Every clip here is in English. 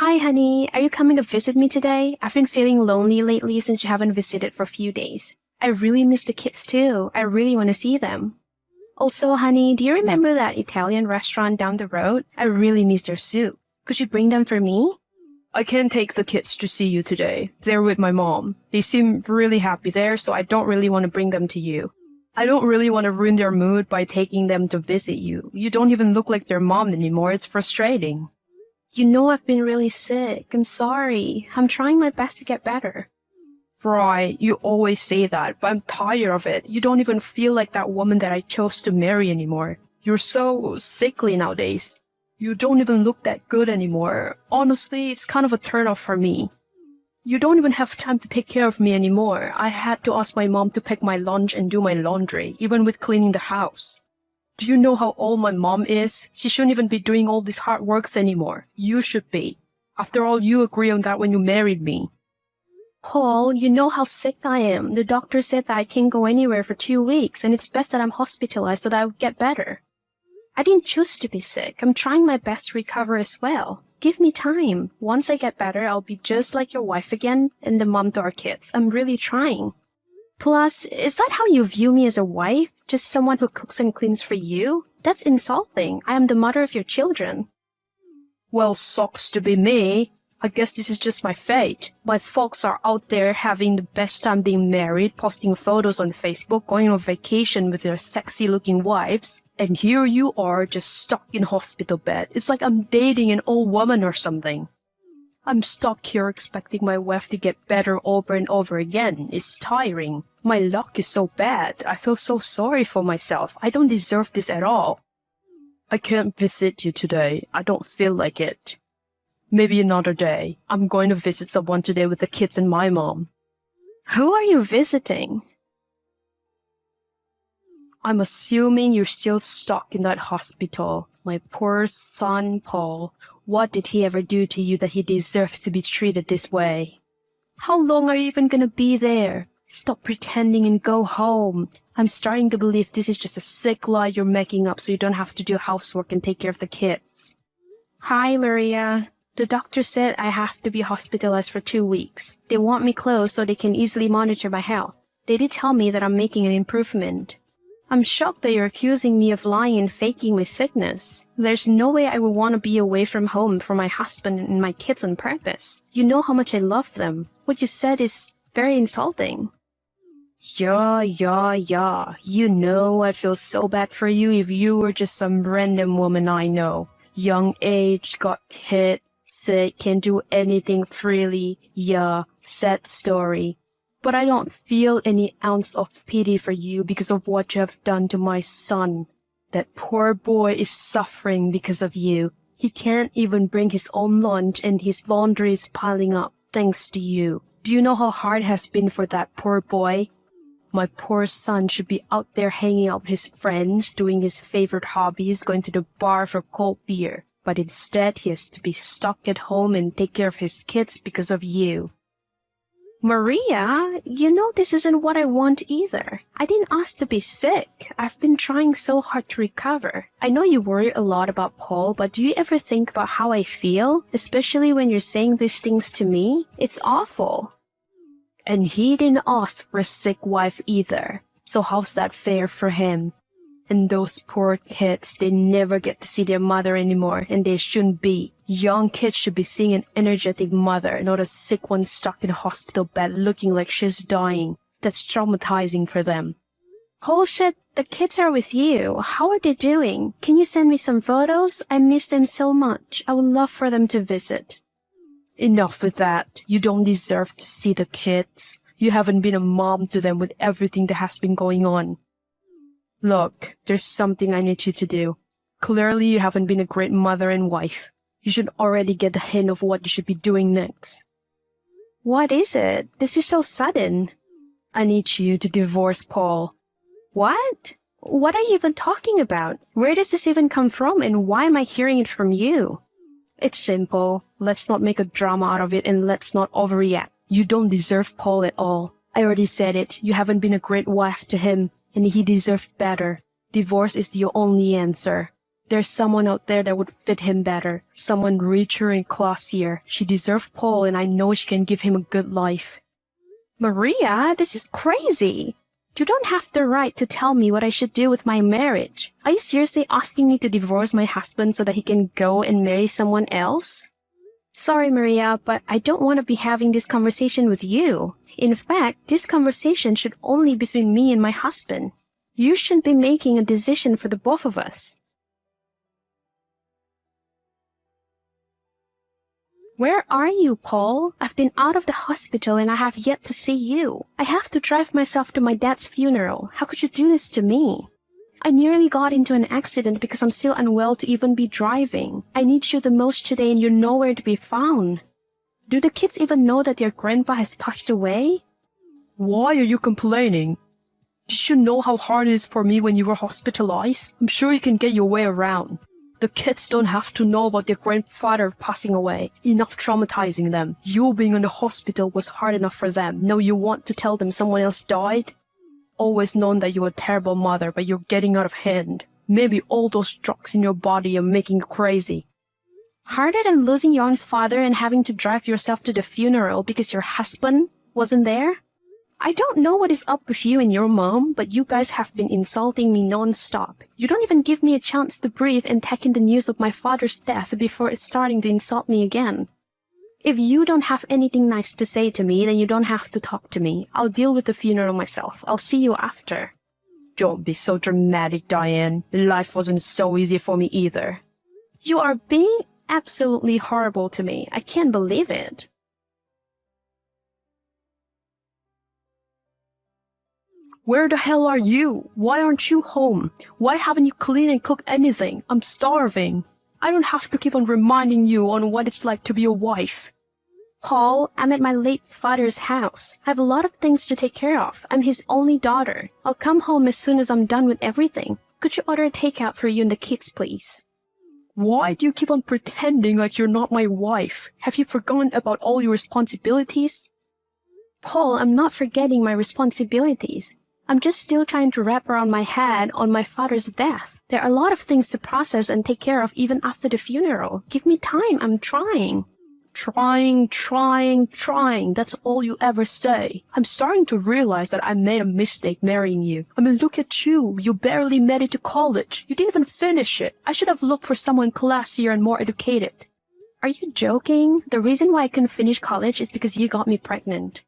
Hi, honey. Are you coming to visit me today? I've been feeling lonely lately since you haven't visited for a few days. I really miss the kids too. I really want to see them. Also, honey, do you remember that Italian restaurant down the road? I really miss their soup. Could you bring them for me? I can't take the kids to see you today. They're with my mom. They seem really happy there, so I don't really want to bring them to you. I don't really want to ruin their mood by taking them to visit you. You don't even look like their mom anymore. It's frustrating. You know I've been really sick. I'm sorry. I'm trying my best to get better. Right, you always say that, but I'm tired of it. You don't even feel like that woman that I chose to marry anymore. You're so sickly nowadays. You don't even look that good anymore. Honestly, it's kind of a turn-off for me. You don't even have time to take care of me anymore. I had to ask my mom to pack my lunch and do my laundry, even with cleaning the house. Do you know how old my mom is? She shouldn't even be doing all these hard works anymore. You should be. After all, you agreed on that when you married me. Paul, you know how sick I am. The doctor said that I can't go anywhere for 2 weeks, and it's best that I'm hospitalized so that I would get better. I didn't choose to be sick. I'm trying my best to recover as well. Give me time. Once I get better, I'll be just like your wife again and the mom to our kids. I'm really trying. Plus, is that how you view me as a wife? Just someone who cooks and cleans for you? That's insulting. I am the mother of your children. Well, sucks to be me. I guess this is just my fate. My folks are out there having the best time being married, posting photos on Facebook, going on vacation with their sexy-looking wives. And here you are, just stuck in hospital bed. It's like I'm dating an old woman or something. I'm stuck here expecting my wife to get better over and over again. It's tiring. My luck is so bad. I feel so sorry for myself. I don't deserve this at all. I can't visit you today. I don't feel like it. Maybe another day. I'm going to visit someone today with the kids and my mom. Who are you visiting? I'm assuming you're still stuck in that hospital. My poor son, Paul. What did he ever do to you that he deserves to be treated this way? How long are you even gonna be there? Stop pretending and go home. I'm starting to believe this is just a sick lie you're making up so you don't have to do housework and take care of the kids. Hi, Maria. The doctor said I have to be hospitalized for 2 weeks. They want me close so they can easily monitor my health. They did tell me that I'm making an improvement. I'm shocked that you're accusing me of lying and faking my sickness. There's no way I would want to be away from home from my husband and my kids on purpose. You know how much I love them. What you said is very insulting. Yeah. You know I'd feel so bad for you if you were just some random woman I know. Young age, got hit, sick, can't do anything freely. Yeah, sad story. But I don't feel any ounce of pity for you because of what you have done to my son. That poor boy is suffering because of you. He can't even bring his own lunch and his laundry is piling up thanks to you. Do you know how hard it has been for that poor boy? My poor son should be out there hanging out with his friends, doing his favorite hobbies, going to the bar for cold beer. But instead, he has to be stuck at home and take care of his kids because of you. Maria, you know this isn't what I want either. I didn't ask to be sick. I've been trying so hard to recover. I know you worry a lot about Paul, but do you ever think about how I feel? Especially when you're saying these things to me? It's awful. And he didn't ask for a sick wife either. So how's that fair for him? And those poor kids, they never get to see their mother anymore, and they shouldn't be. Young kids should be seeing an energetic mother, not a sick one stuck in a hospital bed looking like she's dying. That's traumatizing for them. Paul said the kids are with you. How are they doing? Can you send me some photos? I miss them so much. I would love for them to visit. Enough with that. You don't deserve to see the kids. You haven't been a mom to them with everything that has been going on. Look, there's something I need you to do. Clearly, you haven't been a great mother and wife. You should already get the hint of what you should be doing next. What is it? This is so sudden. I need you to divorce Paul. What? What are you even talking about? Where does this even come from, and why am I hearing it from you? It's simple. Let's not make a drama out of it and let's not overreact. You don't deserve Paul at all. I already said it. You haven't been a great wife to him, and he deserves better. Divorce is the only answer. There's someone out there that would fit him better. Someone richer and classier. She deserves Paul, and I know she can give him a good life. Maria, this is crazy. You don't have the right to tell me what I should do with my marriage. Are you seriously asking me to divorce my husband so that he can go and marry someone else? Sorry, Maria, but I don't want to be having this conversation with you. In fact, this conversation should only be between me and my husband. You shouldn't be making a decision for the both of us. Where are you, Paul? I've been out of the hospital and I have yet to see you. I have to drive myself to my dad's funeral. How could you do this to me? I nearly got into an accident because I'm still unwell to even be driving. I need you the most today and you're nowhere to be found. Do the kids even know that their grandpa has passed away? Why are you complaining? Did you know how hard it is for me when you were hospitalized? I'm sure you can get your way around. The kids don't have to know about their grandfather passing away. Enough traumatizing them. You being in the hospital was hard enough for them. Now you want to tell them someone else died? Always known that you're a terrible mother, but you're getting out of hand. Maybe all those drugs in your body are making you crazy. Harder than losing your own father and having to drive yourself to the funeral because your husband wasn't there? I don't know what is up with you and your mom, but you guys have been insulting me non-stop. You don't even give me a chance to breathe and take in the news of my father's death before it's starting to insult me again. If you don't have anything nice to say to me, then you don't have to talk to me. I'll deal with the funeral myself. I'll see you after. Don't be so dramatic, Diane. Life wasn't so easy for me either. You are being absolutely horrible to me. I can't believe it. Where the hell are you? Why aren't you home? Why haven't you cleaned and cooked anything? I'm starving. I don't have to keep on reminding you on what it's like to be a wife. Paul, I'm at my late father's house. I have a lot of things to take care of. I'm his only daughter. I'll come home as soon as I'm done with everything. Could you order a takeout for you and the kids, please? Why do you keep on pretending like you're not my wife? Have you forgotten about all your responsibilities? Paul, I'm not forgetting my responsibilities. I'm just still trying to wrap around my head on my father's death. There are a lot of things to process and take care of even after the funeral. Give me time. I'm trying. Trying. That's all you ever say. I'm starting to realize that I made a mistake marrying you. I mean, look at you. You barely made it to college. You didn't even finish it. I should have looked for someone classier and more educated. Are you joking? The reason why I couldn't finish college is because you got me pregnant.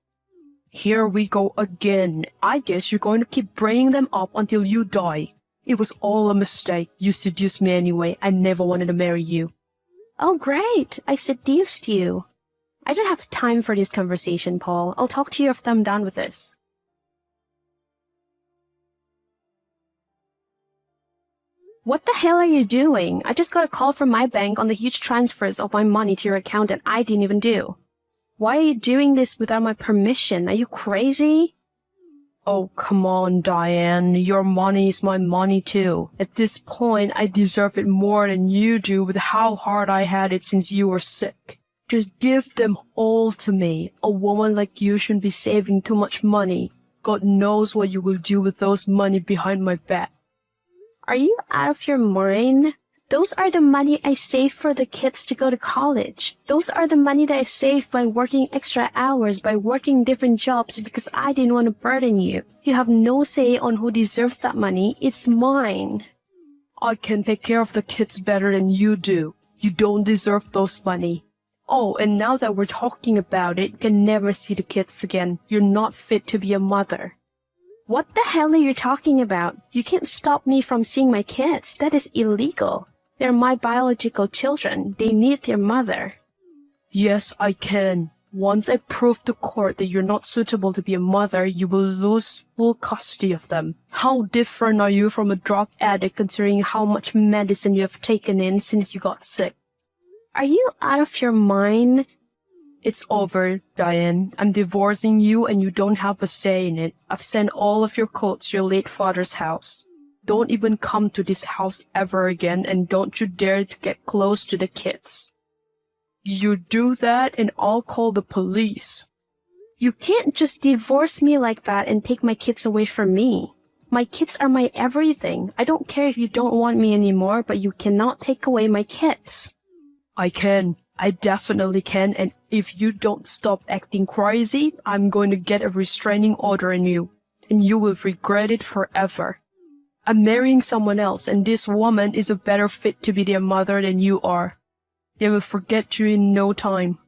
Here we go again. I guess you're going to keep bringing them up until you die. It was all a mistake. You seduced me anyway. I never wanted to marry you. Oh, great. I seduced you. I don't have time for this conversation, Paul. I'll talk to you after I'm done with this. What the hell are you doing? I just got a call from my bank on the huge transfers of my money to your account that I didn't even do. Why are you doing this without my permission? Are you crazy? Oh, come on, Diane. Your money is my money, too. At this point, I deserve it more than you do with how hard I had it since you were sick. Just give them all to me. A woman like you shouldn't be saving too much money. God knows what you will do with those money behind my back. Are you out of your mind? Those are the money I saved for the kids to go to college. Those are the money that I saved by working extra hours, by working different jobs because I didn't want to burden you. You have no say on who deserves that money. It's mine. I can take care of the kids better than you do. You don't deserve those money. Oh, and now that we're talking about it, you can never see the kids again. You're not fit to be a mother. What the hell are you talking about? You can't stop me from seeing my kids. That is illegal. They're my biological children. They need their mother. Yes, I can. Once I prove to court that you're not suitable to be a mother, you will lose full custody of them. How different are you from a drug addict considering how much medicine you have taken in since you got sick? Are you out of your mind? It's over, Diane. I'm divorcing you and you don't have a say in it. I've sent all of your clothes to your late father's house. Don't even come to this house ever again, and don't you dare to get close to the kids. You do that and I'll call the police. You can't just divorce me like that and take my kids away from me. My kids are my everything. I don't care if you don't want me anymore, but you cannot take away my kids. I can. I definitely can, and if you don't stop acting crazy, I'm going to get a restraining order on you, and you will regret it forever. I'm marrying someone else, and this woman is a better fit to be their mother than you are. They will forget you in no time.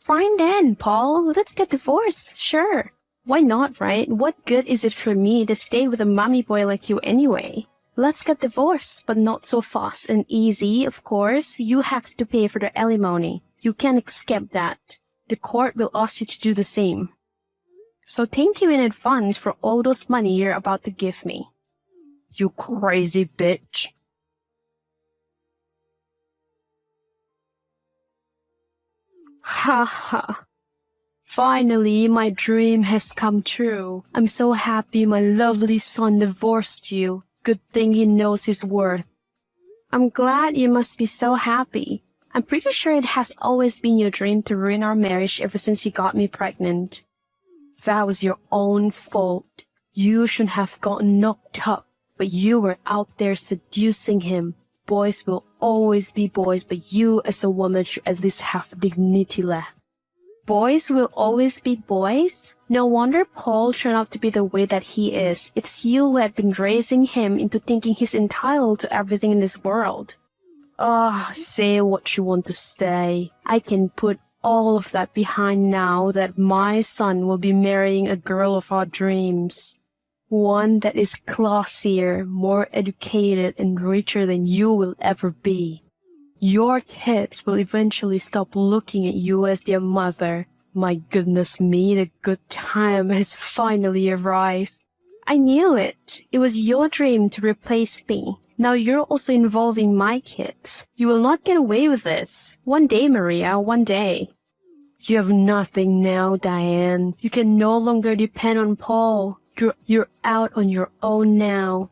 Fine then, Paul. Let's get divorced. Sure. Why not, right? What good is it for me to stay with a mommy boy like you anyway? Let's get divorced, but not so fast and easy, of course. You have to pay for the alimony. You can't escape that. The court will ask you to do the same. So thank you in advance for all those money you're about to give me. You crazy bitch. Ha ha. Finally, my dream has come true. I'm so happy my lovely son divorced you. Good thing he knows his worth. I'm glad you must be so happy. I'm pretty sure it has always been your dream to ruin our marriage ever since you got me pregnant. That was your own fault. You shouldn't have gotten knocked up, but you were out there seducing him. Boys will always be boys, but you as a woman should at least have dignity left. Boys will always be boys? No wonder Paul turned out to be the way that he is. It's you who had been raising him into thinking he's entitled to everything in this world. Say what you want to say. I can put all of that behind now that my son will be marrying a girl of our dreams. One that is classier, more educated, and richer than you will ever be. Your kids will eventually stop looking at you as their mother. My goodness me, the good time has finally arrived. I knew it. It was your dream to replace me. Now you're also involving my kids. You will not get away with this. One day, Maria, one day. You have nothing now, Diane. You can no longer depend on Paul. You're out on your own now.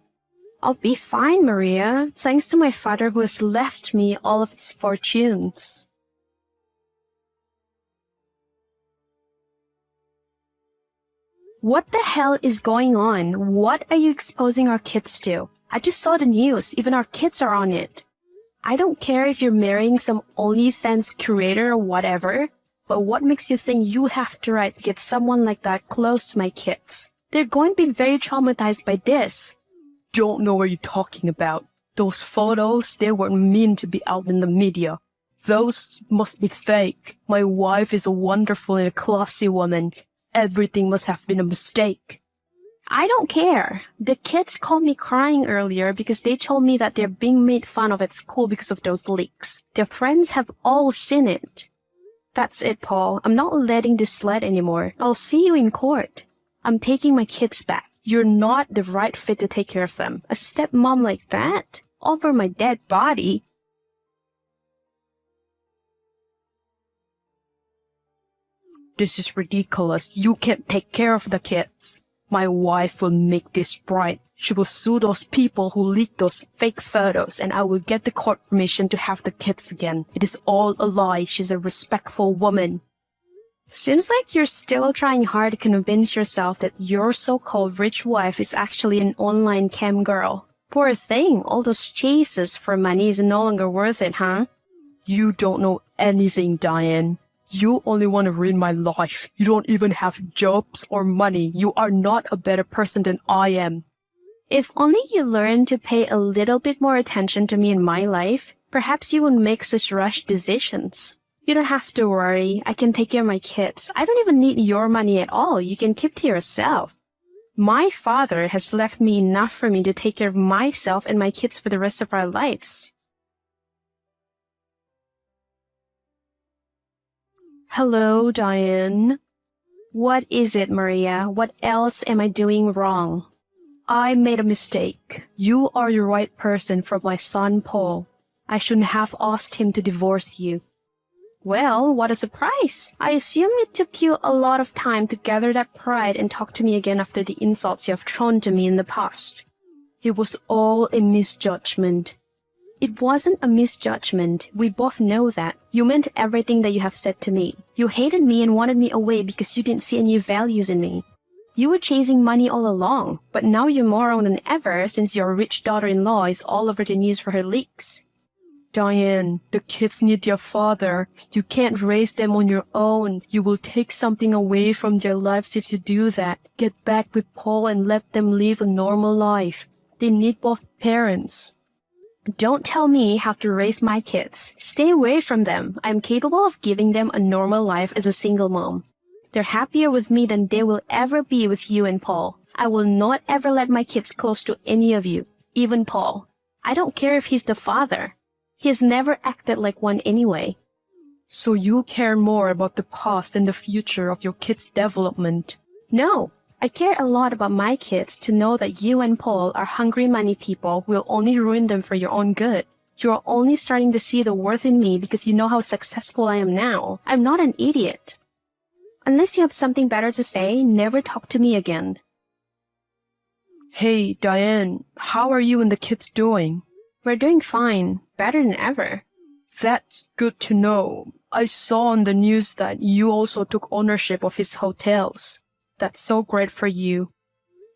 I'll be fine, Maria, thanks to my father who has left me all of his fortunes. What the hell is going on? What are you exposing our kids to? I just saw the news. Even our kids are on it. I don't care if you're marrying some OnlyFans curator or whatever, but what makes you think you have the right to get someone like that close to my kids? They're going to be very traumatized by this. Don't know what you're talking about. Those photos, they weren't meant to be out in the media. Those must be fake. My wife is a wonderful and a classy woman. Everything must have been a mistake. I don't care. The kids called me crying earlier because they told me that they're being made fun of at school because of those leaks. Their friends have all seen it. That's it, Paul. I'm not letting this slide anymore. I'll see you in court. I'm taking my kids back. You're not the right fit to take care of them. A stepmom like that? Over my dead body? This is ridiculous. You can't take care of the kids. My wife will make this right. She will sue those people who leaked those fake photos, and I will get the court permission to have the kids again. It is all a lie. She's a respectful woman. Seems like you're still trying hard to convince yourself that your so-called rich wife is actually an online cam girl. Poor thing, all those chases for money is no longer worth it, huh? You don't know anything, Diane. You only want to ruin my life. You don't even have jobs or money. You are not a better person than I am. If only you learned to pay a little bit more attention to me in my life, perhaps you wouldn't make such rushed decisions. You don't have to worry. I can take care of my kids. I don't even need your money at all. You can keep to yourself. My father has left me enough for me to take care of myself and my kids for the rest of our lives. Hello, Diane. What is it, Maria? What else am I doing wrong? I made a mistake. You are the right person for my son, Paul. I shouldn't have asked him to divorce you. Well, what a surprise. I assume it took you a lot of time to gather that pride and talk to me again after the insults you have thrown to me in the past. It was all a misjudgment. It wasn't a misjudgment. We both know that. You meant everything that you have said to me. You hated me and wanted me away because you didn't see any values in me. You were chasing money all along, but now you're more wrong than ever since your rich daughter-in-law is all over the news for her leaks. Diane, the kids need their father. You can't raise them on your own. You will take something away from their lives if you do that. Get back with Paul and let them live a normal life. They need both parents. Don't tell me how to raise my kids. Stay away from them. I'm capable of giving them a normal life as a single mom. They're happier with me than they will ever be with you and Paul. I will not ever let my kids close to any of you, even Paul. I don't care if he's the father. He has never acted like one anyway. So you care more about the past and the future of your kids' development? No, I care a lot about my kids to know that you and Paul are hungry money people who will only ruin them for your own good. You are only starting to see the worth in me because you know how successful I am now. I'm not an idiot. Unless you have something better to say, never talk to me again. Hey, Diane, how are you and the kids doing? We're doing fine, better than ever. That's good to know. I saw on the news that you also took ownership of his hotels. That's so great for you.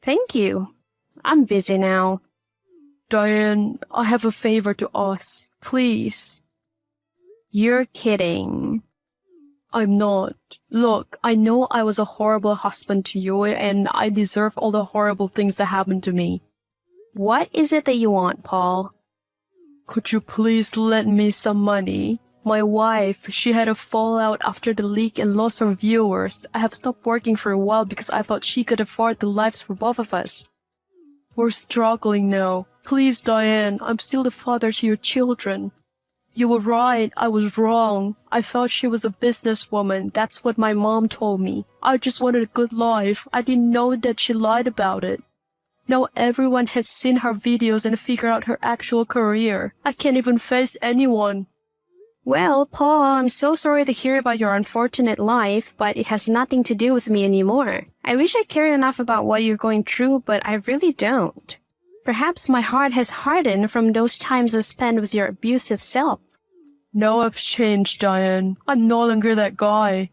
Thank you. I'm busy now. Diane, I have a favor to ask. Please. You're kidding. I'm not. Look, I know I was a horrible husband to you and I deserve all the horrible things that happened to me. What is it that you want, Paul? Could you please lend me some money? My wife, she had a fallout after the leak and lost her viewers. I have stopped working for a while because I thought she could afford the lives for both of us. We're struggling now. Please, Diane, I'm still the father to your children. You were right, I was wrong. I thought she was a businesswoman. That's what my mom told me. I just wanted a good life. I didn't know that she lied about it. Now everyone has seen her videos and figured out her actual career. I can't even face anyone. Well, Paul, I'm so sorry to hear about your unfortunate life, but it has nothing to do with me anymore. I wish I cared enough about what you're going through, but I really don't. Perhaps my heart has hardened from those times I spent with your abusive self. No, I've changed, Diane. I'm no longer that guy.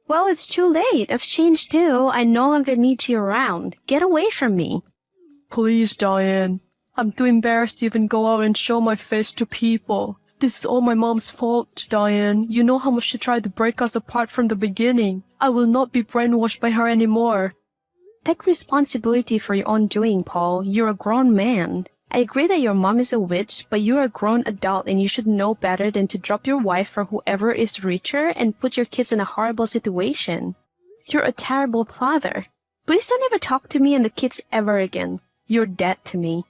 Well, it's too late. I've changed too. I no longer need you around. Get away from me. Please, Diane. I'm too embarrassed to even go out and show my face to people. This is all my mom's fault, Diane. You know how much she tried to break us apart from the beginning. I will not be brainwashed by her anymore. Take responsibility for your own doing, Paul. You're a grown man. I agree that your mom is a witch, but you're a grown adult and you should know better than to drop your wife for whoever is richer and put your kids in a horrible situation. You're a terrible father. Please don't ever talk to me and the kids ever again. You're dead to me.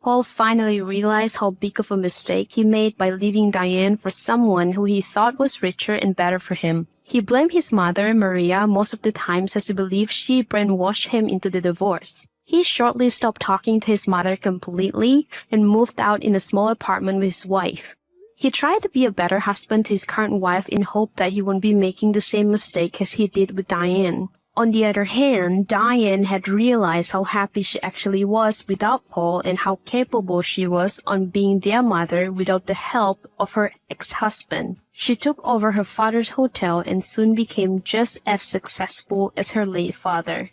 Paul finally realized how big of a mistake he made by leaving Diane for someone who he thought was richer and better for him. He blamed his mother, Maria, most of the times as he believed she brainwashed him into the divorce. He shortly stopped talking to his mother completely and moved out in a small apartment with his wife. He tried to be a better husband to his current wife in hope that he wouldn't be making the same mistake as he did with Diane. On the other hand, Diane had realized how happy she actually was without Paul and how capable she was on being their mother without the help of her ex-husband. She took over her father's hotel and soon became just as successful as her late father.